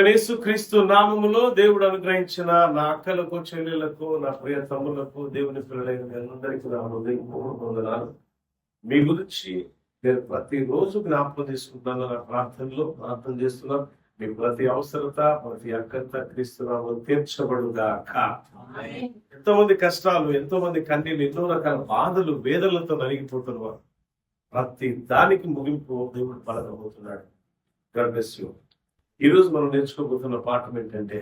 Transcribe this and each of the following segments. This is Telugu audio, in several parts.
ప్రభువైన క్రీస్తు నామములో దేవుడు అనుగ్రహించిన నా అక్కలకు, చెల్లెళ్లకు, నా ప్రియ తమ్ములకు, దేవుని పిల్లలైన అందరికీ నా హృదయపూర్వక మీ గురించి నేను ప్రతిరోజు జ్ఞాపకం తీసుకుంటున్నాను. నా ప్రార్థన చేస్తున్నాను. మీ ప్రతి అవసరత, ప్రతి అక్కత క్రీస్తు నామములో తీర్చబడుగాక. ఎంతో మంది కష్టాలు, ఎంతో మంది కన్నీళ్ళు, ఎన్నో రకాల బాధలు, వేదనలతో నలిగిపోతున్నారు. ప్రతి దానికి ముగింపు దేవుడు పలకబోతున్నాడు. God bless you. ఈరోజు మనం నేర్చుకోబోతున్న పాఠం ఏంటంటే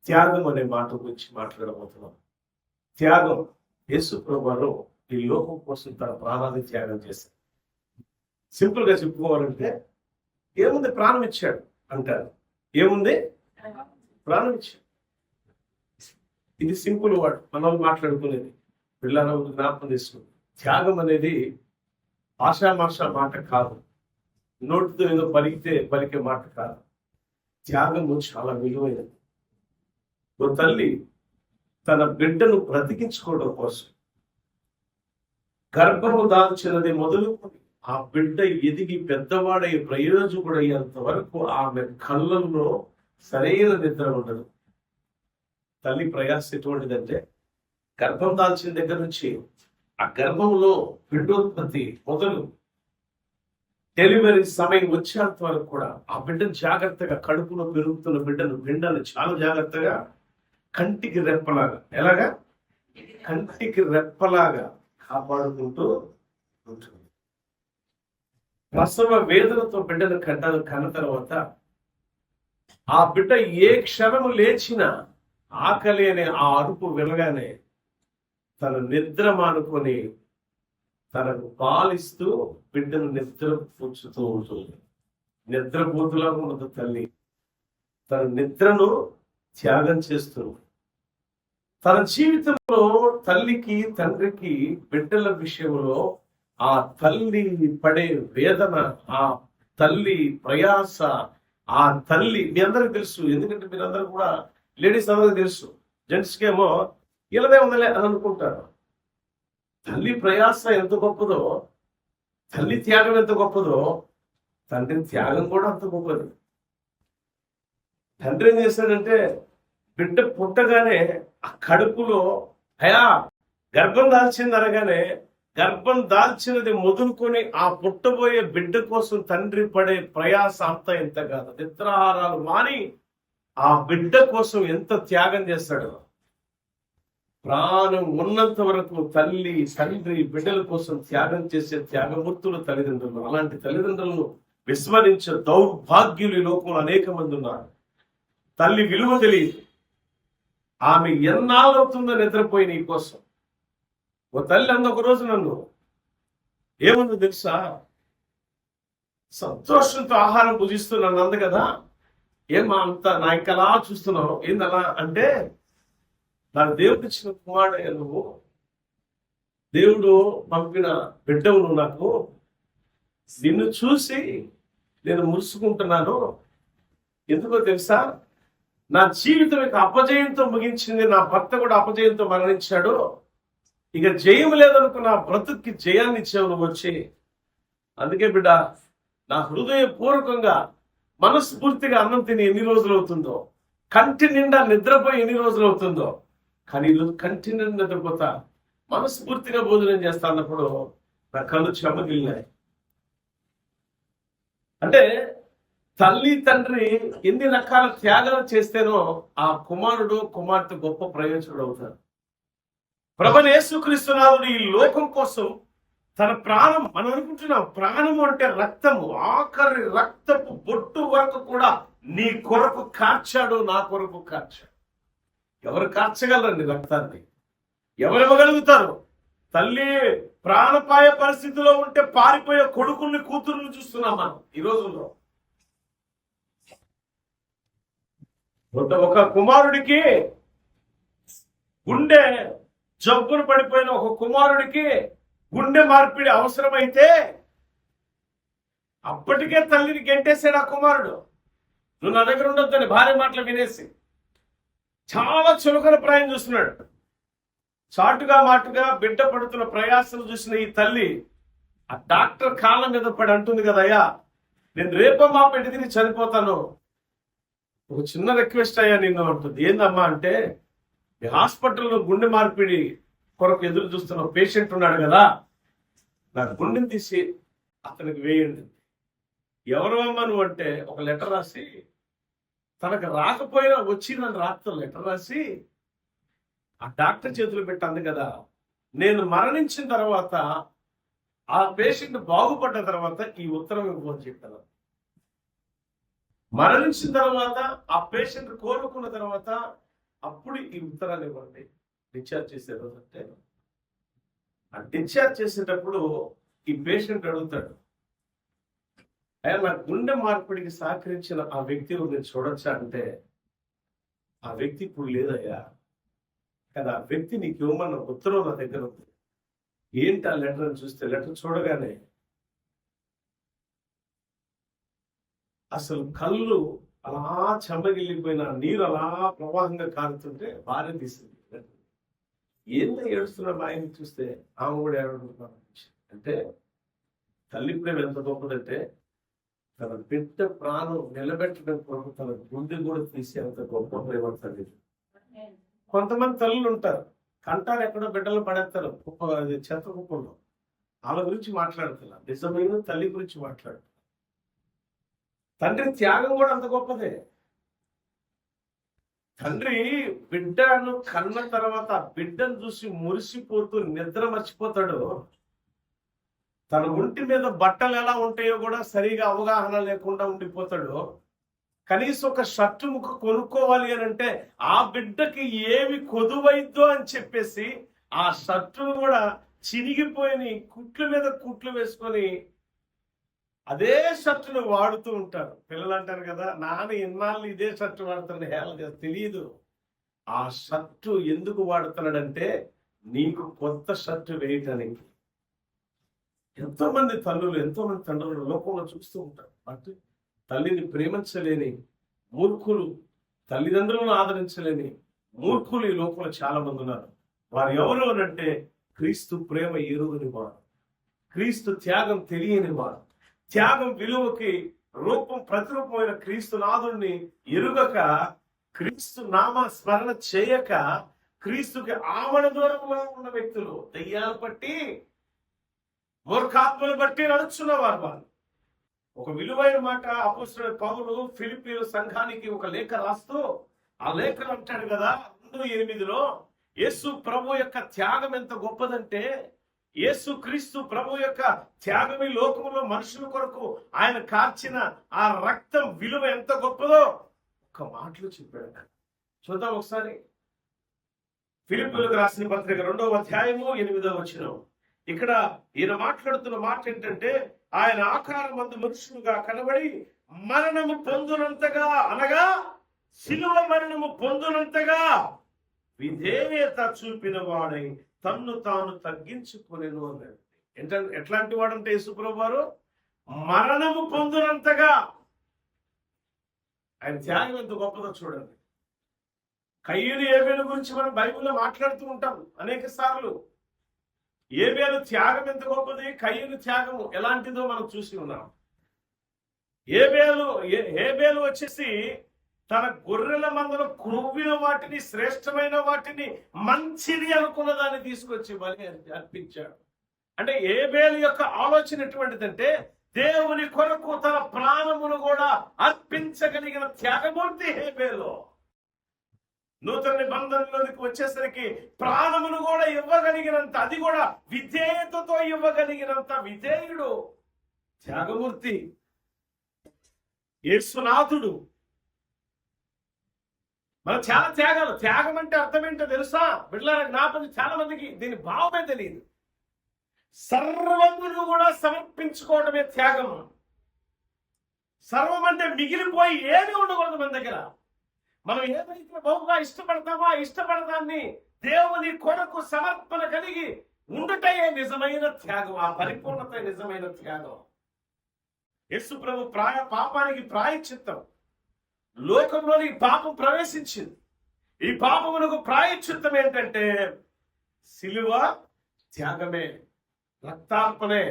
త్యాగం అనే మాట గురించి మాట్లాడబోతున్నాం. త్యాగం. యేసు ప్రభువు ఈ లోకం కోసం తన ప్రాణాన్ని త్యాగం చేశాడు. సింపుల్ గా చెప్పుకోవాలంటే ఏముంది, ప్రాణం ఇచ్చాడు అంటారు. ఏముంది, ప్రాణం ఇచ్చాడు. ఇది సింపుల్ వర్డ్, మనం మాట్లాడుకునేది. పిల్లల జ్ఞాపకం తీసుకుంది. త్యాగం అనేది ఆషామాష మాట కాదు, నోటితో ఏదో పలికే మాట కాదు. త్యాగము చాలా విలువైనది. ఓ తల్లి తన బిడ్డను బ్రతికించుకోవడం కోసం గర్భము దాల్చినది మొదలుకొని ఆ బిడ్డ ఎదిగి పెద్దవాడై ప్రయోజకుడు అయ్యేంత వరకు ఆమె కళ్ళల్లో సరైన నిద్ర ఉండదు. తల్లి ప్రయాస ఎటువంటిదంటే గర్భం దాల్చిన దగ్గర నుంచి ఆ గర్భంలో బిడ్డోత్పత్తి మొదలు డెలివరీ సమయం వచ్చేంత వరకు కూడా ఆ బిడ్డను జాగ్రత్తగా, కడుపులో పెరుగుతున్న బిడ్డను చాలా జాగ్రత్తగా కంటికి రెప్పలాగా, ఎలాగా కంటికి రెప్పలాగా కాపాడుకుంటూ ఉంటుంది. ప్రసవ వేదనతో బిడ్డను కన్న తర్వాత ఆ బిడ్డ ఏ క్షణము లేచినా ఆకలి అనే ఆ అరుపు వినగానే తన నిద్ర మానుకొని తనకు పాలిస్తూ బిడ్డను నిద్ర పుచ్చుతూ ఉంటుంది. నిద్రపోతులా ఉండదు తల్లి. తన నిద్రను త్యాగం చేస్తుంది. తన జీవితంలో తల్లికి, తండ్రికి, బిడ్డల విషయంలో ఆ తల్లి పడే వేదన, ఆ తల్లి ప్రయాస, ఆ తల్లి మీ అందరికి తెలుసు. ఎందుకంటే మీరందరూ కూడా లేడీస్ అందరికి తెలుసు. జెంట్స్కి ఏమో ఇలానే ఉందలే అని అనుకుంటారు. తల్లి ప్రయాస ఎంత గొప్పదో, తల్లి త్యాగం ఎంత గొప్పదో, తండ్రి త్యాగం కూడా అంత గొప్పది. తండ్రి ఏం చేశాడంటే బిడ్డ పుట్టగానే ఆ కడుపులో గర్భం దాల్చింది అనగానే గర్భం దాల్చినది మొదలుకొని ఆ పుట్టబోయే బిడ్డ కోసం తండ్రి పడే ప్రయాస అంత ఎంత కాదు. నిద్రాహారాలు మాని ఆ బిడ్డ కోసం ఎంత త్యాగం చేస్తాడు. ప్రాణం ఉన్నంత వరకు తల్లి, తండ్రి బిడ్డల కోసం త్యాగం చేసే త్యాగమూర్తులు తల్లిదండ్రులు. అలాంటి తల్లిదండ్రులను విస్మరించే దౌర్భాగ్యులు ఈ లోకంలో అనేక మంది ఉన్నారు. తల్లి విలువ తెలియదు. ఆమె ఎన్నాళ్ళవుతుందో నిద్రపోయి నీ కోసం. ఓ తల్లి అందు ఒక రోజు నన్ను ఏముందో తెలుసా, సంతోషంతో ఆహారం భుజిస్తూ నన్ను అంది కదా, ఏమా అంత నా ఇంకలా చూస్తున్నావు ఏందలా అంటే, నాకు దేవుడు ఇచ్చిన కుమారుడు నువ్వు, దేవుడు పంపిన బిడ్డవు నువ్వు, నాకు నిన్ను చూసి నేను మురుసుకుంటున్నాను. ఎందుకో తెలుసా, నా జీవితం ఇక అపజయంతో ముగించింది. నా భర్త కూడా అపజయంతో మరణించాడు. ఇక జయం లేదనుకున్న బ్రతుక్కి జయాన్ని ఇచ్చావు నువ్వు వచ్చి. అందుకే బిడ్డ, నా హృదయపూర్వకంగా మనస్ఫూర్తిగా అన్నం తిని ఎన్ని రోజులు అవుతుందో, కంటి నిండా నిద్రపోయి ఎన్ని రోజులు అవుతుందో, కానీ కంటి నిండా నిద్రపోతా మనస్ఫూర్తిగా భోజనం చేస్తా అన్నప్పుడు నా కళ్ళు చెమ్మగిల్లాయి. అంటే తల్లి, తండ్రి ఎన్ని రకాల త్యాగాలు చేస్తేనో ఆ కుమారుడు, కుమార్తె గొప్ప ప్రయోజకుడు అవుతారు. ప్రభువైన యేసుక్రీస్తునాథుడు ఈ లోకం కోసం తన ప్రాణం, మనం అనుకుంటున్నాం ప్రాణము అంటే రక్తము, ఆఖరి రక్తపు బొట్టు వరకు కూడా నీ కొరకు కార్చాడు, నా కొరకు కార్చాడు. ఎవరు కార్చగలరండి రక్తాన్ని? ఎవరు ఇవ్వగలుగుతారు? తల్లి ప్రాణపాయ పరిస్థితిలో ఉంటే పారిపోయే కొడుకుల్ని, కూతుర్ని చూస్తున్నాం మనం ఈ రోజుల్లో. ఒక కుమారుడికి గుండె జబ్బును పడిపోయిన ఒక కుమారుడికి గుండె మార్పిడి అవసరమైతే అప్పటికే తల్లిని గెంటేసాడు ఆ కుమారుడు. నువ్వు నా దగ్గర ఉండొద్దని భార్య మాటలు వినేసి చాలా చులకన ప్రాయం చూస్తున్నాడు. చాటుగా మాటుగా బిడ్డ పడుతున్న ప్రయాసం చూసిన ఈ తల్లి ఆ డాక్టర్ కాళ్ళ మీద పడి అంటుంది కదా, అయ్యా నేను రేపో మా పెట్టి తిరిగి చనిపోతాను, ఒక చిన్న రిక్వెస్ట్ అయ్యా నిన్ను అంటుంది. ఏందమ్మా అంటే, ఈ హాస్పిటల్లో గుండె మార్పిడి కొరకు ఎదురు చూస్తున్న పేషెంట్ ఉన్నాడు కదా, నా గుండెని తీసి అతనికి వేయండి. ఎవరు అమ్మా నువ్వు అంటే, ఒక లెటర్ రాసి, తనకు రాకపోయినా వచ్చిందని రాత్రి లెటర్ రాసి ఆ డాక్టర్ చేతులు పెట్టింది కదా, నేను మరణించిన తర్వాత ఆ పేషెంట్ బాగుపడ్డ తర్వాత ఈ ఉత్తరం ఇవ్వని చెప్పాను. మరణించిన తర్వాత ఆ పేషెంట్ కోలుకున్న తర్వాత అప్పుడు ఈ ఉత్తరాన్ని ఇవ్వండి. డిశ్చార్జ్ చేసే రోజు అంటే, ఆ డిశ్చార్జ్ చేసేటప్పుడు ఈ పేషెంట్ అడుగుతాడు, అయ్యా నా గుండె మార్పిడికి సహకరించిన ఆ వ్యక్తిని నేను చూడొచ్చా అంటే, ఆ వ్యక్తి ఇప్పుడు లేదయ్యా, కదా ఆ వ్యక్తి నీకు ఇవ్వమన్న ఉత్తరం నా దగ్గర ఉంది. ఏంటి ఆ లెటర్ అని చూస్తే, లెటర్ చూడగానే అసలు కళ్ళు అలా చెమ్మగిల్లిపోయిన నీరు అలా ప్రవాహంగా కారుతుంటే భార్య తీసింది. ఏందో ఏడుస్తున్న ఆయన చూస్తే ఆమె కూడా ఏడుతున్నారు. అంటే తల్లి ప్రేమ ఎంత గొప్పదంటే, తన బిడ్డ ప్రాణం నిలబెట్టడం కొరకు తన గుండె కూడా తీసే అంత గొప్ప ప్రేమ తల్లి. కొంతమంది తల్లులు ఉంటారు, కంటారు ఎక్కడో బిడ్డలు పడేస్తారు చెత్త కుప్పంలో. వాళ్ళ గురించి మాట్లాడుతున్నా, నిజమైన తల్లి గురించి మాట్లాడుతున్నా. తండ్రి త్యాగం కూడా అంత గొప్పదే. తండ్రి బిడ్డను కన్న తర్వాత బిడ్డను చూసి మురిసిపోతూ నిద్ర మర్చిపోతాడు. తన ఒంటి మీద బట్టలు ఎలా ఉంటాయో కూడా సరిగా అవగాహన లేకుండా ఉండిపోతాడు. కనీసం ఒక షర్టు ముక్క కొనుక్కోవాలి అని అంటే ఆ బిడ్డకి ఏమి కొదువైద్దో అని చెప్పేసి ఆ షర్టును కూడా చినిగిపోయి కుట్లు మీద కుట్లు వేసుకొని అదే షర్టును వాడుతూ ఉంటారు. పిల్లలు అంటారు కదా, నాన్న ఇన్నాళ్ళు ఇదే షర్టు వాడుతున్నాడు, హేళన చేస్తే తెలియదు. ఆ షర్టు ఎందుకు వాడుతున్నాడంటే నీకు కొత్త షర్టు వేయటానికి. ఎంతో మంది తల్లులు, ఎంతో మంది తండ్రులు లోకంలో చూస్తూ ఉంటారు. అంటే తల్లిని ప్రేమించలేని మూర్ఖులు, తల్లిదండ్రులను ఆదరించలేని మూర్ఖులు ఈ లోకంలో చాలా మంది ఉన్నారు. వారు ఎవరు అంటే క్రీస్తు ప్రేమ ఎరుగని వారు, క్రీస్తు త్యాగం తెలియని వారు, త్యాగం విలువకి రూపం ప్రతిరూపమైన క్రీస్తు నాథుడిని ఎరుగక, క్రీస్తు నామ స్మరణ చేయక, క్రీస్తుకి ఆమడ దూరంలో ఉన్న వ్యక్తులు, దయ్యాలు పట్టి మూర్ఖాత్మలు బట్టి నడుచున్నవారు. వాళ్ళు ఒక విలువైన మాట అపోస్తలుడైన పౌలు ఫిలిప్పీల సంఘానికి ఒక లేఖ రాస్తూ ఆ లేఖలు అంటాడు కదా 2:8, యేసు ప్రభు యొక్క త్యాగం ఎంత గొప్పదంటే, యేసు క్రీస్తు ప్రభు యొక్క త్యాగం ఈ లోకంలో మనుషుల కొరకు ఆయన కార్చిన ఆ రక్తం విలువ ఎంత గొప్పదో ఒక మాటలు చెప్పాడు. చూద్దాం ఒకసారి. ఫిలిప్పీయులకు రాసిన పత్రిక 2:8 ఇక్కడ ఈయన మాట్లాడుతున్న మాట ఏంటంటే, ఆయన ఆకారమందు మనుషులుగా కనబడి మరణము పొందునంతగా, అనగా శిలువ మరణము పొందునంతగా విధేయత చూపిన వాడై తన్ను తాను తగ్గించుకునేను అన్నాడు. ఎట్లాంటి వాడంటే యేసుప్రభు వారు మరణము పొందునంతగా. ఆయన త్యాగం ఎంత గొప్పదో చూడండి. కయ్యూను ఏబేలు గురించి మనం బైబిల్లో మాట్లాడుతూ ఉంటాం అనేక సార్లు. ఏబేలు త్యాగం ఎంత గొప్పది, కయ్యూను త్యాగం ఎలాంటిదో మనం చూసి ఉన్నాం. ఏబేలు వచ్చేసి తన గొర్రెల మందలో క్రొవ్విన వాటిని, శ్రేష్టమైన వాటిని, మంచిది అనుకున్న దాన్ని తీసుకొచ్చి బలి అర్పించాడు. అంటే ఏబేలు యొక్క ఆలోచన ఎటువంటిదంటే, దేవుని కొరకు తన ప్రాణమును కూడా అర్పించగలిగిన త్యాగమూర్తి ఏబేలు. నూతన నిబంధనలోకి వచ్చేసరికి ప్రాణమును కూడా ఇవ్వగలిగినంత, అది కూడా విధేయతతో ఇవ్వగలిగినంత విధేయుడు త్యాగమూర్తి యేసునాథుడు. మనం చాలా త్యాగాలు, త్యాగం అంటే అర్థం ఏంటో తెలుసా బిడ్డలారా? జ్ఞాపకం, చాలా మందికి దీని భావమే తెలియదు. సర్వమును కూడా సమర్పించుకోవడమే త్యాగం. సర్వం అంటే మిగిలిపోయి ఏమి ఉండకూడదు మన దగ్గర. మనం ఏదైతే బహుగా ఇష్టపడతామో ఆ ఇష్టపడదాన్ని దేవుని కొరకు సమర్పణ కలిగి ఉండుటయే నిజమైన త్యాగం. ఆ పరిపూర్ణత నిజమైన త్యాగం. యేసు ప్రభు పాపానికి ప్రాయశ్చిత్తం. లోకంలోని పాపం ప్రవేశించింది. ఈ పాపమునకు ప్రాయశ్చిత్తం ఏంటంటే సిలువ త్యాగమే, రక్తార్పణే.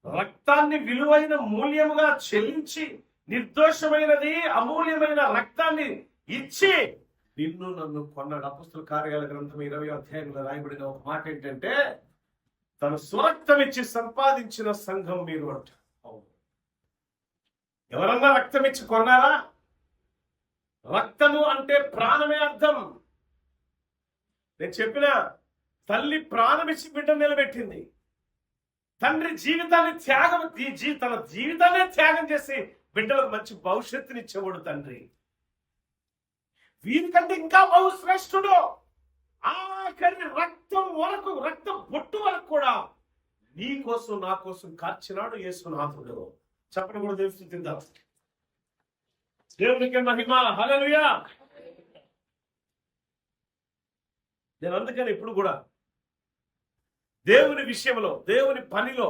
రక్తాన్ని విలువైన మూల్యముగా చెల్లించి నిర్దోషమైనది అమూల్యమైన రక్తాన్ని ఇచ్చి నిన్ను నన్ను కొన్నాడు. అపొస్తలుల కార్యాల గ్రంథం 20వ అధ్యాయంలో రాయబడిన ఒక మాట ఏంటంటే, తన స్వరక్తం ఇచ్చి సంపాదించిన సంఘం మీరు అంట. ఎవరన్నా రక్తం ఇచ్చి కొన్నారా? రక్తము అంటే ప్రాణమే అర్థం. నేను చెప్పిన తల్లి ప్రాణం ఇచ్చి బిడ్డను నిలబెట్టింది. తండ్రి జీవితాన్ని తన జీవితాన్ని త్యాగం చేసి బిడ్డలకు మంచి భవిష్యత్తునిచ్చేవాడు తండ్రి. వీరికంటే ఇంకా బహుశ్రేష్ఠుడు. ఆఖరి రక్తం వరకు, రక్తం బొట్టు వరకు కూడా నీ కోసం నా కోసం కార్చినాడు యేసునాథుడు. చెప్పడం కూడా తెలుస్తుందా? దేవునికి మహిమ. హల్లెలూయా. నేను అందుకని ఇప్పుడు కూడా దేవుని విషయంలో, దేవుని పనిలో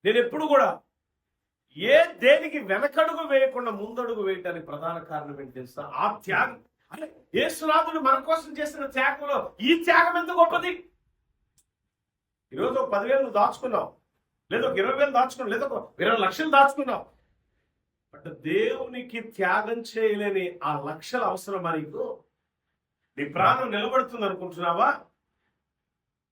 నేను ఎప్పుడు కూడా దేనికి వెనకడుగు వేయకుండా ముందడుగు వేయటానికి ప్రధాన కారణం ఏంటి తెలుసా? ఆ త్యాగం. అంటే యేసునాథుడు మన కోసం చేసిన త్యాగంలో ఈ త్యాగం ఎంత గొప్పది. ఈరోజు ఒక 10,000 నువ్వు దాచుకున్నావు, లేదా ఒక 20,000 దాచుకున్నావు, లేదా ఒక 20 లక్షలు దాచుకున్నావు. బట్ దేవునికి త్యాగం చేయలేని ఆ లక్షల అవసరమా నీకు? నీ ప్రాణం నిలబడుతుంది అనుకుంటున్నావా?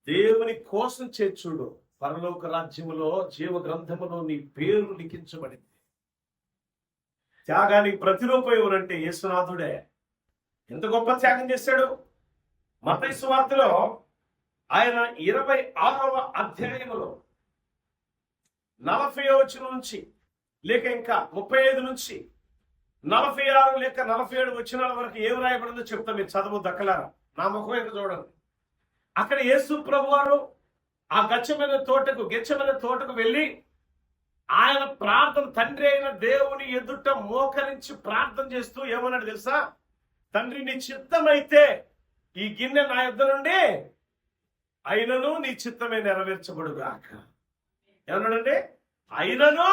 దేవుని కోసం చేర్చుడు. పరలోక రాజ్యములో జీవ గ్రంథములో నీ పేరు లిఖించబడింది. త్యాగానికి ప్రతిరూపం ఎవరంటే యేసునాథుడే. ఎంత గొప్ప త్యాగం చేశాడు. మత్తయి సువార్తలో ఆయన 26వ అధ్యాయములో 40వ వచనం నుంచి లేక ఇంకా 35 నుంచి 46 లేక 47 వచనాల వరకు ఏం రాయబడిందో చెప్తా. మీరు చదువు దక్కలారా, నా ముఖం ఎంత చూడండి. అక్కడ యేసు ప్రభువారు ఆ గెత్సేమనే తోటకు వెళ్ళి ఆయన ప్రార్థన, తండ్రి అయిన దేవుని ఎదుట మోకరించి ప్రార్థన చేస్తూ ఏమన్నాడు తెలుసా? తండ్రి, నీ చిత్తమైతే ఈ గిన్నె నా యొద్ద నుండి అయినను నీ చిత్తమే నెరవేర్చబడుగాక. ఏమన్నాడంటే? అయినను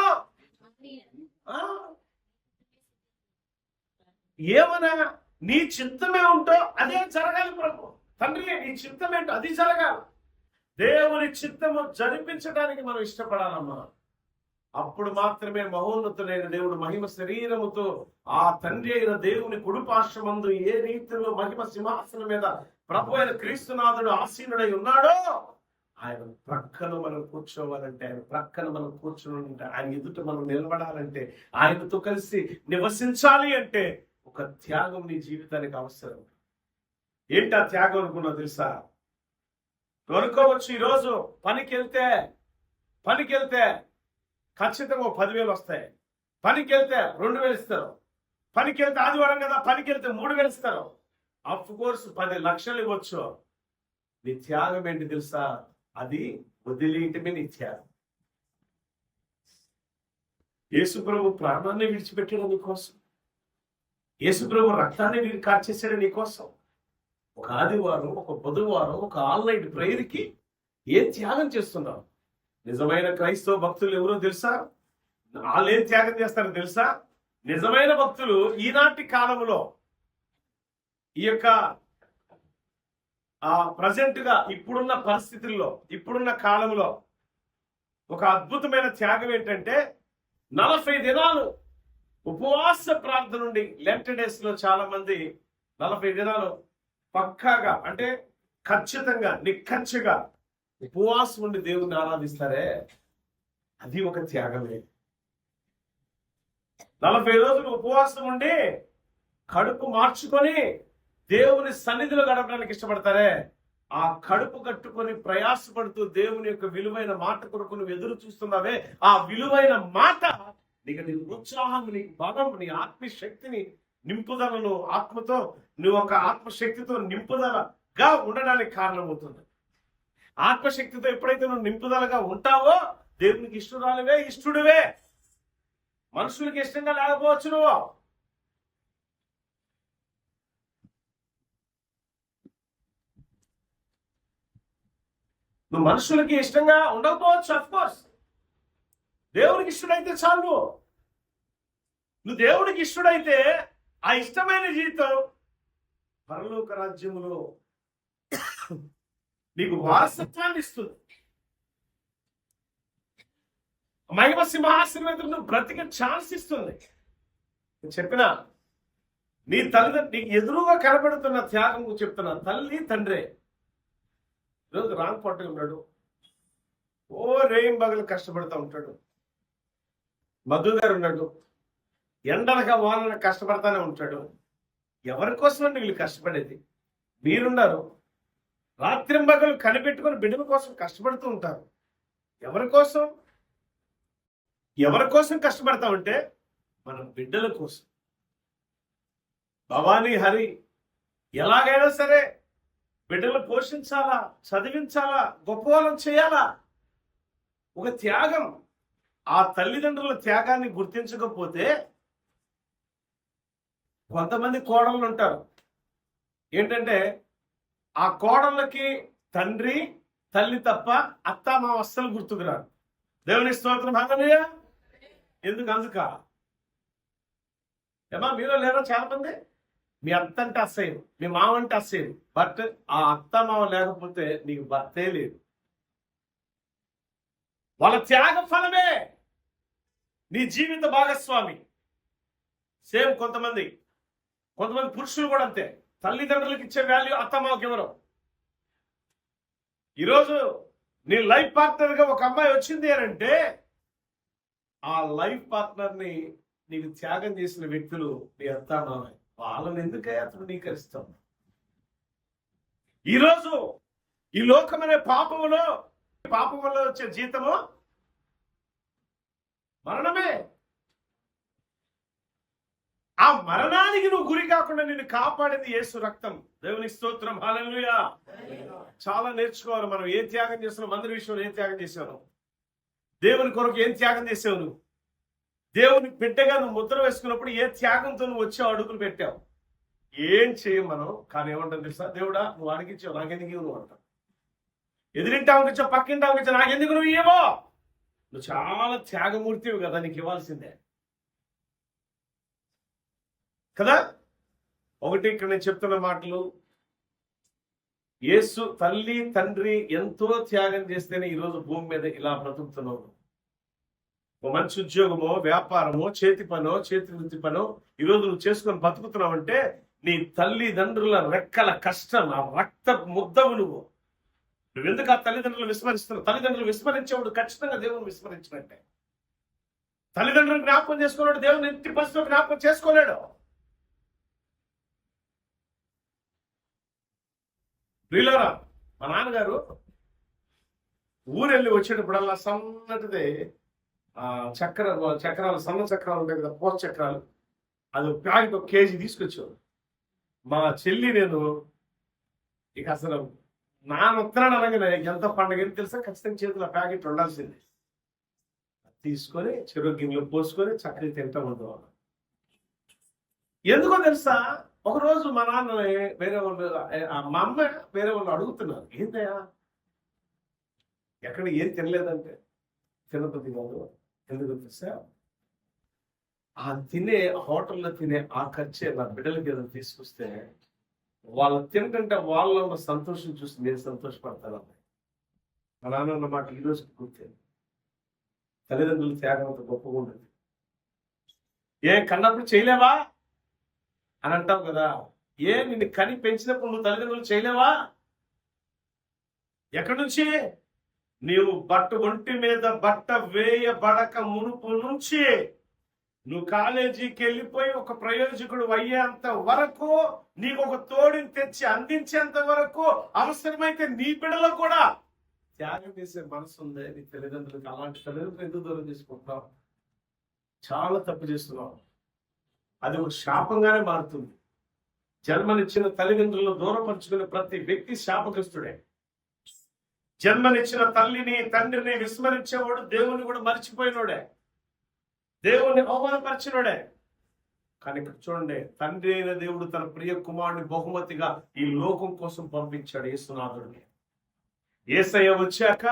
ఏమన్నా నీ చిత్తమే ఉంటో అదే జరగాలి ప్రభు. తండ్రి, నీ చిత్తం ఏంటో అది జరగాలి. దేవుని చిత్తము జరిపించడానికి మనం ఇష్టపడాలమ్మా. అప్పుడు మాత్రమే మహోన్నతుడైన దేవుడు మహిమ శరీరముతో ఆ తండ్రి అయిన దేవుని కుడిపార్శ్వమందు ఏ రీతిలో మహిమ సింహాసనం మీద ప్రభు అయిన క్రీస్తునాథుడు ఆసీనుడై ఉన్నాడో, ఆయన ప్రక్కన మనం కూర్చోవాలంటే, ఆయన ప్రక్కన మనం కూర్చోవాలంటే, ఆయన ఎదుట మనం నిలబడాలంటే, ఆయనతో కలిసి నివసించాలి అంటే ఒక త్యాగం నీ జీవితానికి అవసరం. ఏంటి ఆ త్యాగం అనుకున్నావు తెలుసా? అనుకోవచ్చు ఈరోజు పనికి వెళ్తే ఖచ్చితంగా 10,000 వస్తాయి. పనికి వెళ్తే 2,000 ఇస్తారు. పనికి వెళ్తే ఆదివారం కదా, పనికి వెళ్తే 3,000 ఇస్తారు. అఫ్ కోర్స్ 10 లక్షలు ఇవ్వచ్చు. నీ త్యాగం ఏంటి తెలుసా? అది వదిలేయటమే నీ త్యాగం. యేసు ప్రభు ప్రాణాన్ని విడిచిపెట్టాడు నీకోసం. యేసు ప్రభు రక్తాన్ని కార్చేసాడు నీకోసం. ఒక ఆదివారం, ఒక బుధవారం, ఒక ఆన్లైన్ ప్రేయర్కి ఏం త్యాగం చేస్తున్నావు? నిజమైన క్రైస్తవ భక్తులు ఎవరో తెలుసా? వాళ్ళు ఏం త్యాగం చేస్తారో తెలుసా? నిజమైన భక్తులు ఈనాటి కాలంలో, ఈ యొక్క ప్రజెంట్ గా ఇప్పుడున్న పరిస్థితుల్లో, ఇప్పుడున్న కాలంలో ఒక అద్భుతమైన త్యాగం ఏంటంటే 40 దినాలు ఉపవాస ప్రార్థన నుండి. లెంట్ డేస్ లో చాలా మంది 40 దినాలు పక్కాగా, అంటే ఖచ్చితంగా నిక్కచ్చిగా ఉపవాసం ఉండి దేవుణ్ణి ఆరాధిస్తారే, అది ఒక త్యాగమే. 40 రోజులు ఉపవాసం ఉండి కడుపు మార్చుకొని దేవుని సన్నిధిలో గడపడానికి ఇష్టపడతారే, ఆ కడుపు కట్టుకొని ప్రయాసపడుతూ దేవుని యొక్క విలువైన మాట కొరకు నువ్వు ఎదురు చూస్తున్నావే, ఆ విలువైన మాట నీకు నీ ఉత్సాహం, నీ బలం, నీ ఆత్మశక్తిని నింపుదలను, ఆత్మతో నువ్వు ఒక ఆత్మశక్తితో నింపుదలగా ఉండడానికి కారణమవుతుంది. ఆత్మశక్తితో ఎప్పుడైతే నువ్వు నింపుదలగా ఉంటావో దేవునికి ఇష్టడువే. మనుషులకి ఇష్టంగా లేకపోవచ్చు. నువ్వు మనుషులకి ఇష్టంగా ఉండకపోవచ్చు. అఫ్ కోర్స్ దేవునికి ఇష్టడైతే చాలు. నువ్వు దేవుడికి ఇష్టడైతే ఆ ఇష్టమైన జీవితం పరలోక రాజ్యములో నీకు వారసత్వాన్ని ఇస్తుంది. మహిమ సింహాసనం మీద నువ్వు బ్రతికే ఛాన్స్ ఇస్తుంది. చెప్పినా నీ తల్లిదండ్రులు నీకు ఎదురుగా కనబడుతున్న త్యాగం చెప్తున్నా. తల్లి తండ్రే. ఈరోజు రాంపట్టు ఉన్నాడు, ఓ రేయం బగలు కష్టపడుతూ ఉంటాడు. మధు గారు ఉన్నాడు, ఎండనక వానక కష్టపడతానే ఉంటాడు. ఎవరి కోసం అండి వీళ్ళు కష్టపడేది? మీరున్నారు, రాత్రింబగలు కనిపెట్టుకుని బిడ్డల కోసం కష్టపడుతూ ఉంటారు. ఎవరి కోసం? ఎవరి కోసం కష్టపడతా ఉంటే మన బిడ్డల కోసం. భవానీ హరి ఎలాగైనా సరే బిడ్డలు పోషించాలా, చదివించాలా, గొప్ప వాళ్ళని చేయాలా. ఒక త్యాగం. ఆ తల్లిదండ్రుల త్యాగాన్ని గుర్తించకపోతే కొంతమంది కోడళ్ళు ఉంటారు. ఏంటంటే ఆ కోడళ్ళకి తండ్రి తల్లి తప్ప అత్త మా అస్సలు గుర్తుకురారు. దేవుని స్తోత్రం. హల్లెలూయా. అందుక ఏమా మీలో లేరా చాలా మంది? మీ అత్త అంటే అస్సయ్యం, మీ మామ అంటే అస్సయ్యం, బట్ ఆ అత్త మామ లేకపోతే నీకు భర్తే లేదు. వాళ్ళ త్యాగ ఫలమే నీ జీవిత భాగస్వామి. సేమ్ కొంతమంది పురుషులు కూడా అంతే. తల్లిదండ్రులకు ఇచ్చే వాల్యూ అత్తమ్మకి ఎవరు? ఈరోజు నీ లైఫ్ పార్ట్నర్ గా ఒక అమ్మాయి వచ్చింది అని అంటే ఆ లైఫ్ పార్ట్నర్ ని నీకు త్యాగం చేసిన వ్యక్తులు నీ అత్తమామ. వాళ్ళని ఎందుకయ్యా తృణీకరిస్తాం? ఈరోజు ఈ లోకమనే పాపం వల్ల వచ్చే జీతము మరణమే. ఆ మరణానికి నువ్వు గురి కాకుండా నిన్ను కాపాడింది యేసు రక్తం. దేవుని స్తోత్రం. హల్లెలూయా. చాలా నేర్చుకోవాలి మనం. ఏ త్యాగం చేస్తున్నావు? అందరి విషయంలో ఏ త్యాగం చేసావు? దేవుని కొరకు ఏం త్యాగం చేసావు? నువ్వు దేవుని బిడ్డగా నువ్వు ముద్ర వేసుకున్నప్పుడు ఏ త్యాగంతో నువ్వు వచ్చావు, అడుగులు పెట్టావు? ఏం చేయం మనం. కానీ ఏమంటావు తెలుసా? దేవుడా నువ్వు అడిగించావు, నాకెందుకు నువ్వు అంటావు. ఎదిరింటావు ఇచ్చావు, పక్కింటావు ఇచ్చావు, నాకెందుకు నువ్వు ఇవ్వో? నువ్వు చాలా త్యాగమూర్తివి కదా, నీకు ఇవ్వాల్సిందే కదా. ఒకటి ఇక్కడ నేను చెప్తున్న మాటలు, యేసు తల్లి తండ్రి ఎంతో త్యాగం చేస్తేనే ఈరోజు భూమి మీద ఇలా బ్రతుకుతున్నావు. ఒక మంచి ఉద్యోగమో, వ్యాపారమో, చేతి పనో, చేతి వృత్తి పనో ఈరోజు నువ్వు చేసుకొని బతుకుతున్నావు అంటే నీ తల్లిదండ్రుల రెక్కల కష్టం, ఆ రక్త ముద్దవు. నువ్వెందుకు ఆ తల్లిదండ్రులు విస్మరిస్తున్నావు? తల్లిదండ్రులు విస్మరించేవాడు ఖచ్చితంగా దేవుని విస్మరించినట్టే. తల్లిదండ్రులు జ్ఞాపకం చేసుకున్నాడు, దేవుని ఇంటి పరిస్థితులు జ్ఞాపకం చేసుకోలేడు. ప్రియులారా, మా నాన్నగారు ఊరెళ్ళి వచ్చేటప్పుడల్లా సన్నటిదే చక్రాలు సన్న చక్రాలు ఉంటాయి కదా, పోస్ట్ చక్రాలు, అది ప్యాకెట్ 1 కేజీ తీసుకొచ్చారు. మా చెల్లి నేను ఇక అసలు నాన్న ఉత్తరాన్ని అనగానే ఎంత పండుగ తెలుసా, ఖచ్చితంగా చేతిలో ప్యాకెట్ ఉండాల్సింది. తీసుకొని చెరువు గిన్నెలో పోసుకొని చక్కగా తింటా ఉంటాం. ఎందుకో తెలుసా, ఒకరోజు మా నాన్న వేరే వాళ్ళు, మా అమ్మ వేరే వాళ్ళు అడుగుతున్నారు, ఏంటయ్యా ఎక్కడ ఏం తినలేదంటే, తినపతి కాదు. ఎందుకు తెలుసా, ఆ తినే హోటల్లో తినే ఆ ఖర్చే నా బిడ్డలకి ఏదో తీసుకొస్తే వాళ్ళు తింటుంటే వాళ్ళలో ఉన్న సంతోషం చూసి నేను సంతోషపడతాను. మా నాన్న ఉన్న మాట ఈరోజు గుర్తుంది. తల్లిదండ్రులు త్యాగం అంత గొప్పగా ఉండదు. కన్నప్పుడు చేయలేవా అని అంటావు కదా. నిన్ను కని పెంచినప్పుడు నువ్వు తల్లిదండ్రులు చేయలేవా? ఎక్కడి నుంచి? నీవు ఒంటి మీద బట్ట వేయబడక మునుపు నుంచి నువ్వు కాలేజీకి వెళ్ళిపోయి ఒక ప్రయోజకుడు అయ్యేంత వరకు, నీకు ఒక తోడుని తెచ్చి అందించేంత వరకు, అవసరమైతే నీ బిడ్డలో కూడా త్యాగం చేసే మనసు ఉంది నీ తల్లిదండ్రులకి. అలాంటి తల్లిదండ్రులు ఎందుకు దూరం చేసుకుంటున్నావు? చాలా తప్పు చేస్తున్నావు. అది ఒక శాపంగానే మారుతుంది. జన్మనిచ్చిన తల్లిదండ్రులను దూరపరుచుకునే ప్రతి వ్యక్తి శాపగ్రస్తుడే. జన్మనిచ్చిన తల్లిని తండ్రిని విస్మరించేవాడు దేవుని కూడా మర్చిపోయినోడే, దేవుణ్ణి అవమానపరిచినోడే. కానీ ఇక్కడ చూడండి, తండ్రి అయిన దేవుడు తన ప్రియ కుమారుని బహుమతిగా ఈ లోకం కోసం పంపించాడు యేసునాథుడిని. యేసయ్య వచ్చాక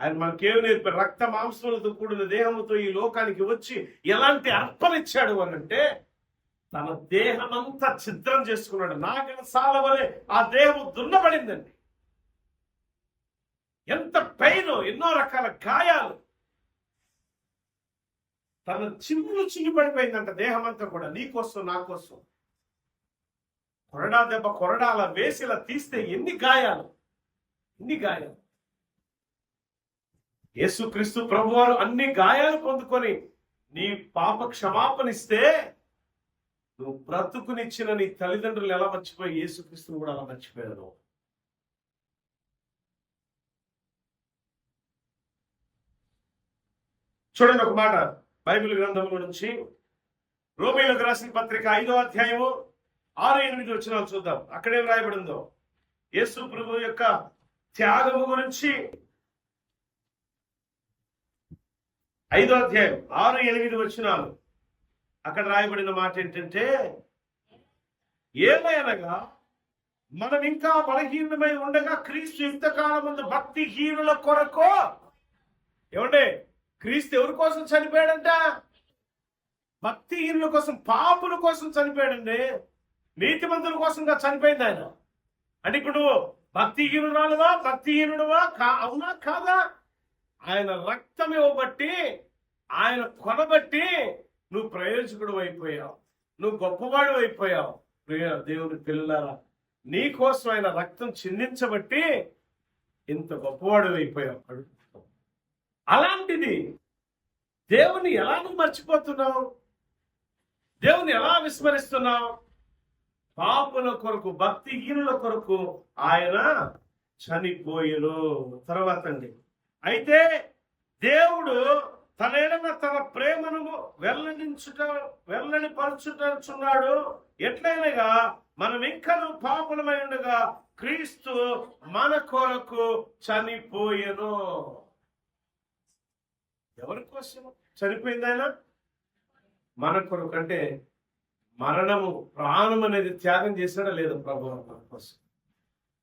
ఆయన మనకేమి నేర్పారు? రక్త మాంసములతో కూడిన దేహముతో ఈ లోకానికి వచ్చి ఎలాంటి అర్పణ ఇచ్చాడు అనంటే, తన దేహమంతా ఛిద్రం చేసుకున్నాడు. నాగన సాల వలె ఆ దేహము దున్నబడిందండి. ఎంత పెయిన్, ఎన్నో రకాల గాయాలు. తన చిమ్ములు చిన్ని పడిపోయిందంట దేహం అంతా కూడా, నీ కోసం నా కోసం. కొరడా దెబ్బ కొరడాల వేసి ఇలా తీస్తే ఎన్ని గాయాలు. యేసుక్రీస్తు ప్రభువారు అన్ని గాయాలు పొందుకొని నీ పాప క్షమాపణిస్తే నువ్వు బ్రతుకునిచ్చిన నీ తల్లిదండ్రులు ఎలా మర్చిపోయి యేసుక్రీస్తుని కూడా అలా మర్చిపోయారు. చూడండి ఒక మాట బైబిల్ గ్రంథంలో నుంచి, రోమీయులకు రాసిన పత్రిక 5వ అధ్యాయము 6-8 వచనాలు చూద్దాం. అక్కడేం రాయబడిందో యేసు ప్రభు యొక్క త్యాగము గురించి 5వ అధ్యాయం 6-8 వచనాలు. అక్కడ రాయబడిన మాట ఏంటంటే, ఏమైనగా మనం ఇంకా బలహీనమై ఉండగా క్రీస్తు యుక్తకాలం ముందు భక్తిహీనుల కొరకు. ఏమంటే క్రీస్తు ఎవరి కోసం చనిపోయాడంట? భక్తిహీనుల కోసం, పాపుల కోసం చనిపోయాడండి. నీతిమంతుల కోసంగా చనిపోయింది ఆయన. అంటే ఇప్పుడు నువ్వు భక్తిహీనుడువా అవునా కాదా? ఆయన రక్తం ఇవ్వబట్టి, ఆయన కొనబట్టి నువ్వు ప్రయోజకుడు అయిపోయావు, నువ్వు గొప్పవాడు అయిపోయావు. ప్రియ దేవుని పిల్లలారా, నీ కోసం ఆయన రక్తం చిందించబట్టి ఇంత గొప్పవాడు అయిపోయావు. అలాంటిది దేవుని ఎలా నువ్వు మర్చిపోతున్నావు? దేవుని ఎలా విస్మరిస్తున్నావు? పాపుల కొరకు, భక్తిహీనుల కొరకు ఆయన చనిపోయెను. తర్వాత అండి, అయితే దేవుడు తన ఎడల తన ప్రేమను వెల్లడిపరచుచున్నాడు. ఎట్లయినగా మనం ఇంకా పాపులమై ఉండగా క్రీస్తు మన కొరకు చనిపోయెను. ఎవరి కోసం చనిపోయింది ఆయన? మన కొరకు. అంటే మరణము, ప్రాణం అనేది త్యాగం చేశాడా లేదా ప్రభు మన కోసం?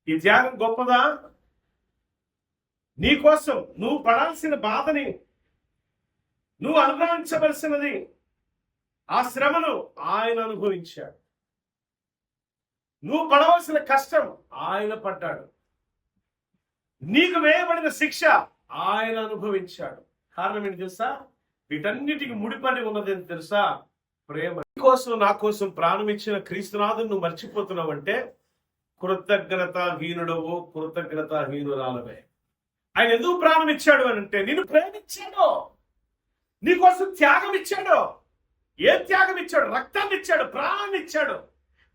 ఈ త్యాగం గొప్పదా? నీ కోసం నువ్వు పడాల్సిన బాధని, నువ్వు అనుభవించవలసినది, ఆ శ్రమను ఆయన అనుభవించాడు. నువ్వు పడవలసిన కష్టం ఆయన పడ్డాడు. నీకు వేయబడిన శిక్ష ఆయన అనుభవించాడు. కారణం ఏంటి తెలుసా? వీటన్నిటికి ముడిపడి ఉన్నది ఏంటి తెలుసా? ప్రేమ. నీ కోసం, నా కోసం ప్రాణం ఇచ్చిన క్రీస్తునాథుని నువ్వు మర్చిపోతున్నావు అంటే కృతజ్ఞతాహీనుడవు, కృతజ్ఞతాహీనురాలవే. ఆయన ఎందుకు ప్రాణం ఇచ్చాడు అని అంటే, నిన్ను ప్రేమించాడు, నీకోసం త్యాగం ఇచ్చాడు. ఏం త్యాగం ఇచ్చాడు? రక్తాన్ని ఇచ్చాడు, ప్రాణాన్ని ఇచ్చాడు.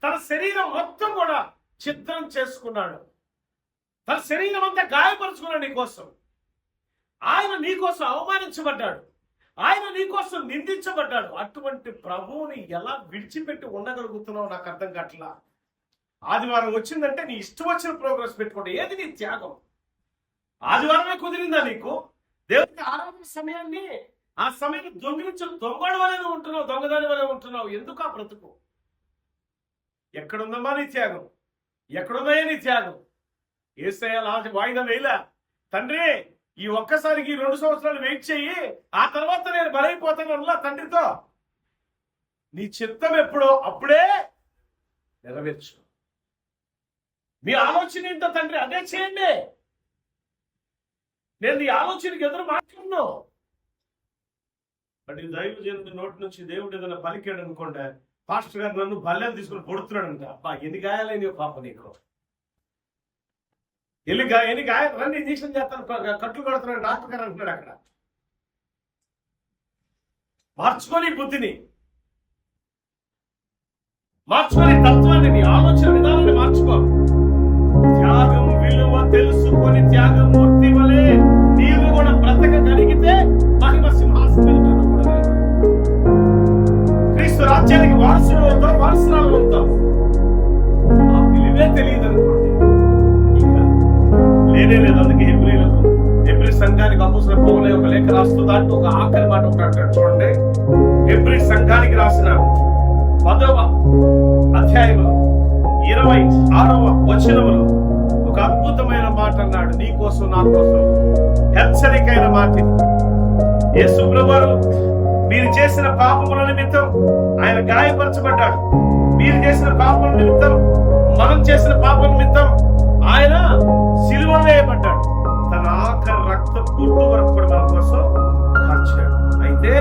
తన శరీరం మొత్తం కూడా ఛిద్రం చేసుకున్నాడు, తన శరీరం అంతా గాయపరుచుకున్నాడు నీకోసం. ఆయన నీకోసం అవమానించబడ్డాడు, ఆయన నీకోసం నిందించబడ్డాడు. అటువంటి ప్రభువుని ఎలా విడిచిపెట్టి ఉండగలుగుతున్నావు నాకు అర్థం కావట్లా. ఆదివారం వచ్చిందంటే నీ ఇష్టం వచ్చిన ప్రోగ్రెస్ పెట్టుకోండి. ఏది నీ త్యాగం? ఆదివారమే కుదిరిందా నీకు? దేవుడికి ఆరాధన సమయాన్ని, ఆ సమయాన్ని దొంగడు వలె ఉంటున్నావు, దొంగదాని వలె ఉంటున్నావు. ఎందుకు ఆ బ్రతుకు? ఎక్కడుందమ్మా నీ త్యాగం? ఎక్కడున్నాయా నీ త్యాగం? యేసయ్య వాయిదా వేయలా. తండ్రి ఈ ఒక్కసారికి 2 సంవత్సరాలు వెయిట్ చెయ్యి, ఆ తర్వాత నేను బలైపోతాను తండ్రితో. నీ చిత్తం ఎప్పుడో అప్పుడే నెరవేర్చు. మీ ఆలోచన ఏంటో తండ్రి అదే చేయండి. నేను నీ ఆలోచనకి ఎదురు మాట్లాడున్నావు. బట్ ఈ దైవజనుడి నోటి నుంచి దేవుడు ఏదైనా పలికాడు అనుకోండి, పాస్టర్ గారు నన్ను బల్లెలు తీసుకుని పొడుతున్నాడంట. అబ్బా ఎన్ని గాయాలైన పాప నీకు, ఎన్ని గాయాలు, రండి ఇంజక్షన్ చేస్తాను, కట్లు కడుతున్నాడు డాక్టర్ గారు అంటున్నాడు. అక్కడ మార్చుకొని బుద్ధిని, మార్చుకొని తత్వాన్ని, నీ ఆలోచన విధానాన్ని మార్చుకో. త్యాగం విలువ తెలుసుకొని త్యాగమూర్తి వలె నీవు కూడా బ్రతకగలిగితే మహిమ సింహాసనం క్రీస్తు రాజ్యానికి వారసులు అవుతావు, వారసురాలు అవుతావు. ఆ విలువే తెలియదు అనుకోండి, ఇక లేనే లేదు. అందుకే హెబ్రీ సంఘానికి అపోస్తలుడైన పౌలు ఒక లేఖ రాస్తూ దాంట్లో ఒక ఆఖరి మాట ఉంటాడు చూడండి. హెబ్రీ సంఘానికి రాసిన 10వ అధ్యాయంలో 26వ వచనములో ఒక అద్భుతమైన మాట అన్నాడు. నీ కోసం, నా కోసం హెచ్చరికైన మాట. యేసు ప్రభువు మీరు చేసిన పాపముల నిమిత్తం ఆయన గాయపరచబడ్డాడు. మీరు చేసిన పాపముల నిమిత్తం, మనం చేసిన పాపం నిమిత్తం ఆయన సిలువ వేయబడ్డాడు. తన ఆఖరి రక్త బొట్టు వరకు కూడా మన కోసం ఖర్చాడు. అయితే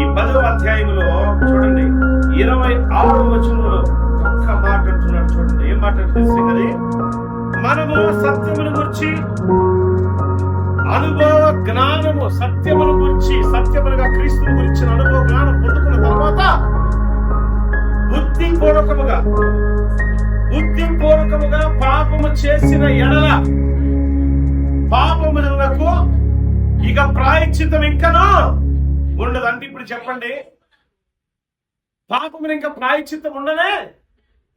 ఈ 10వ అధ్యాయంలో చూడండి 26వ వచనంలో ఒక్క మాట అంటున్నాడు. చూడండి ఏం మాట్లాడుతుంది కదా, మనము సత్యమును గురించి అనుభవ జ్ఞానము, సత్యమును గురించి, సత్యములుగా క్రీస్తుని గురించిన అనుభవ జ్ఞానం పొందుకున్న తర్వాత బుద్ధిపూర్వకముగా పాపము చేసిన ఎడల పాపములకు ఇక ప్రాయశ్చిత్తం ఇంకనూ ఉండదు. అంటే ఇప్పుడు చెప్పండి, పాపములు ఇంకా ప్రాయశ్చిత్తం ఉండనే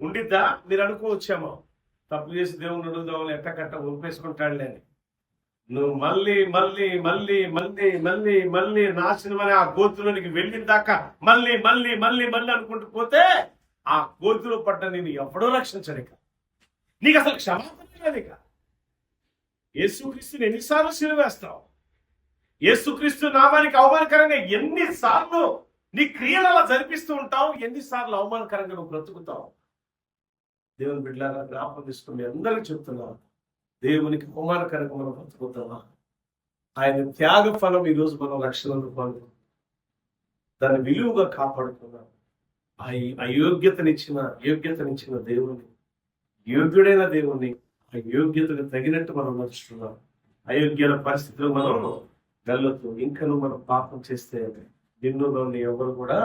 ఉండిద్దా? మీరు అనుకోవచ్చేమో, తప్పు చేసి దేవుని అడుగుదామని ఎట్టకట్ట ఒప్పేసుకుంటాడులే అని. నువ్వు మళ్ళీ మళ్ళీ మళ్ళీ మళ్ళీ మళ్ళీ మళ్ళీ నాశనం అని ఆ గోతులోనికి వెళ్ళిన దాకా మళ్ళీ మళ్ళీ మళ్ళీ మళ్ళీ అనుకుంటూ పోతే ఆ గోతులో పడ్డ నేను ఎవడో రక్షించడిక. నీకు అసలు క్షమాపణ లేదు. ఇక యేసుక్రీస్తుని ఎన్నిసార్లు సిలువేస్తావు? యేసుక్రీస్తు నామానికి అవమానకరంగా ఎన్నిసార్లు నీ క్రియలు అలా జరిపిస్తూ ఉంటావు? ఎన్నిసార్లు అవమానకరంగా నువ్వు బ్రతుకుతావు? దేవుని బిడ్డలారా జ్ఞాపకం తీసుకుని అందరికీ చెప్తున్నాను, దేవునికి అవమానకరంగా మనం బ్రతుకుతామా? ఆయన త్యాగ ఫలం ఈరోజు మనం లక్షల రూపాయలు దాన్ని విలువగా కాపాడుకున్నాం. యోగ్యతనిచ్చిన దేవుని, యోగ్యుడైన దేవుణ్ణి ఆ యోగ్యతకు తగినట్టు మనం నడుచుకున్నాం. అయోగ్యమైన పరిస్థితులు మనం వెళ్ళొద్దు. ఇంకను మనం పాపం చేస్తే నిన్ను ఎవరు కూడా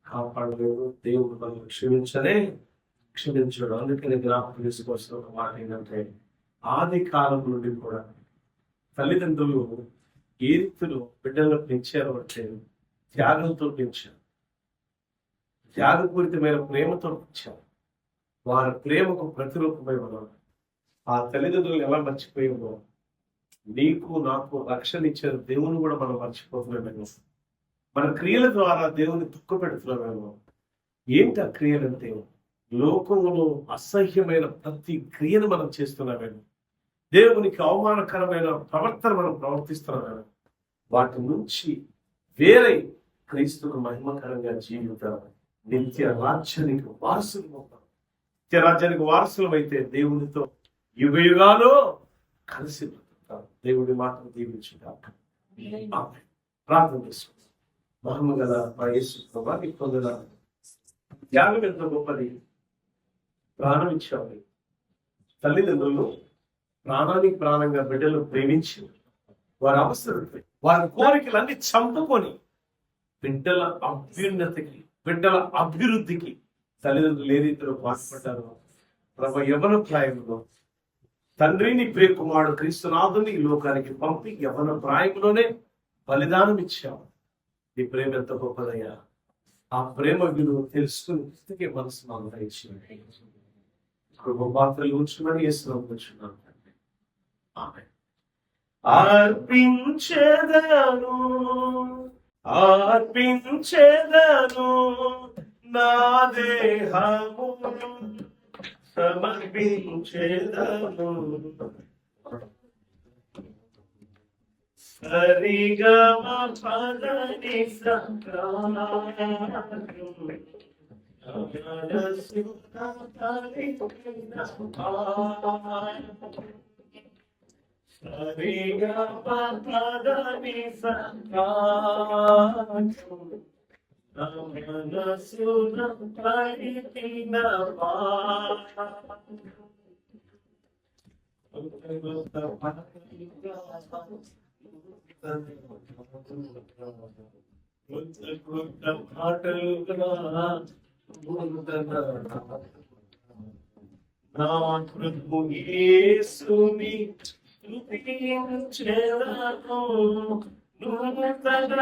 కాపాడలేరు. దేవుడు మనం క్షమించడు. అందుకని జ్ఞాపకం తీసుకోవాల్సిన ఒక మాట ఏంటంటే, ఆది కాలం నుండి కూడా తల్లిదండ్రులు ఏ రీతిలో బిడ్డలను పెంచారు అంటే త్యాగంతో పెంచారు, త్యాగపూరితమైన ప్రేమతో పెంచారు. వారి ప్రేమకు ప్రతిరూపమై ఉన్నారు. ఆ తల్లిదండ్రులు ఎలా మర్చిపోయామో, నీకు నాకు రక్షణ ఇచ్చారు దేవుని కూడా మనం మర్చిపోతున్నామేమో. మన క్రియల ద్వారా దేవుని దుఃఖ పెడుతున్నామేమో. ఏంటి ఆ క్రియలంటే? లోకంలో అసహ్యమైన ప్రతి క్రియను మనం చేస్తున్నామేమో, దేవునికి అవమానకరమైన ప్రవర్తన మనం ప్రవర్తిస్తున్నామేమో. వాటి నుంచి వేరే క్రీస్తుకు మహిమకరంగా జీవితం నిత్య రాజ్యానికి వారసులు అవుతాం. నిత్య రాజ్యానికి వారసులమైతే దేవునితో యుగ యుగాలు కలిసి బ్రతుకుతాం. దేవుడి మాటను దీవించుదాం. ప్రార్థన చేసుకుంటాం. మహిమ గల మా యేసు ప్రభువా, నీ పొందిన త్యాగం ఎంత గొప్పది. ప్రాణం ఇచ్చావు. తల్లిదండ్రులు ప్రాణానికి ప్రాణంగా బిడ్డలు ప్రేమించి వారి అవసరం, వారి కోరికలన్నీ చంపుకొని బిడ్డల అభ్యున్నతికి, బిడ్డల అభివృద్ధికి తల్లిదండ్రులు ఏ రీతిలో పాటుపడ్డారు. ప్రభు యవ్వన ప్రాయంలో తండ్రిని ప్రియ కుమారుడు క్రీస్తునాథుని ఈ లోకానికి పంపి యవ్వన ప్రాయంలోనే బలిదానం ఇచ్చావు. నీ ప్రేమ ఎంత గొప్పదయ్యా. ఆ ప్రేమ విలువ తెలుసుకుని మనసు మనం దయచేయండి. పాత్రలు ఉంచుమని చేస్తున్నాం. ఆమె అర్పించేదను నా దేహము సమర్పించేదను. సరిగమ పదని యేసుని స్తుతించెదను నూతనమైన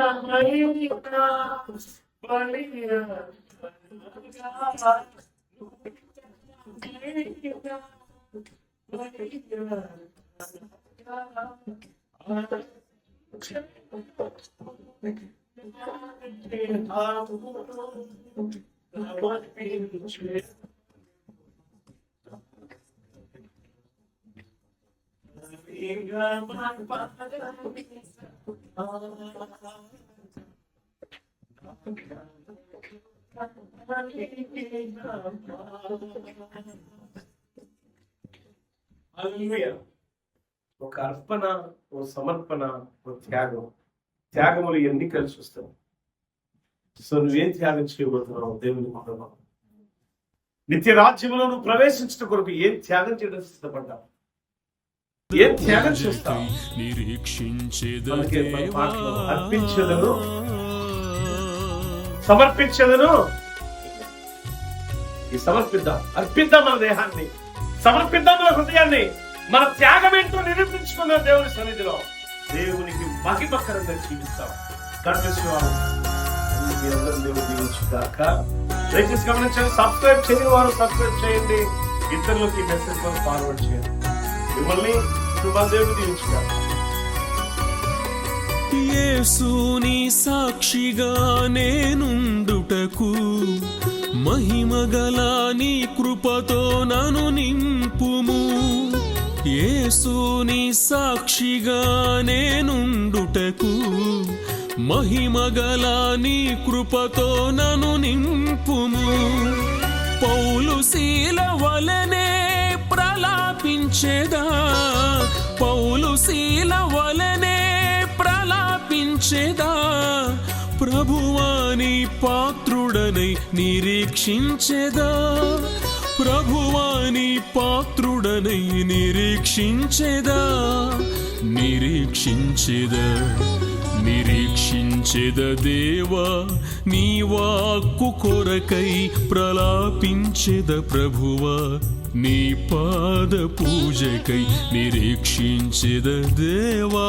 ఒక అర్పణ, ఓ సమర్పణ, ఓ త్యాగం. త్యాగములు ఎన్ని కలిసి వస్తాయి. సో నువ్వేం త్యాగం చేయబోతున్నావు దేవుని కొరకు? నిత్య రాజ్యంలో నువ్వు ప్రవేశించిన కొరకు ఏం త్యాగం చేయడం సిద్ధపడ్డావు? ఏం త్యాగం చేస్తావు? అర్పించదను, సమర్పించదను. అర్పిద్దాం మన దేహాన్ని, సమర్పిద్దాం మన హృదయాన్ని. మన త్యాగం ఏంటో నిరూపించుకున్న దేవుని సన్నిధిలో దేవునికి మహిమకరంగా జీవిస్తాం. దేవుడు దీవించుగాక. దయచేసి గమనించండి, సబ్స్క్రైబ్ చేయని వారు సబ్స్క్రైబ్ చేయండి, ఇతరులకి మెసేజ్ ఫార్వర్డ్ చేయండి. మిమ్మల్ని దేవుడు దీవించుగాక. యేసుని సాక్షిగా నేనుండుటకు మహిమగల నీ కృపతో నన్ను నింపుము. యేసుని సాక్షిగా నేనుండుటకు మహిమగల నీ కృపతో నన్ను నింపుము. పౌలు శీల వలెనే ప్రలాపించెదా, పౌలు శీల వలెనే ప్రలాపించెదా. ప్రభువాని పాత్రుడనై నిరీక్షించెదా, ప్రభువాని పాత్రుడనై నిరీక్షించెదా. నిరీక్షించెద దేవా, నీ వాక్కు కొరకై ప్రలాపించెద ప్రభువా, నీ పాద పూజకై నిరీక్షించెద దేవా.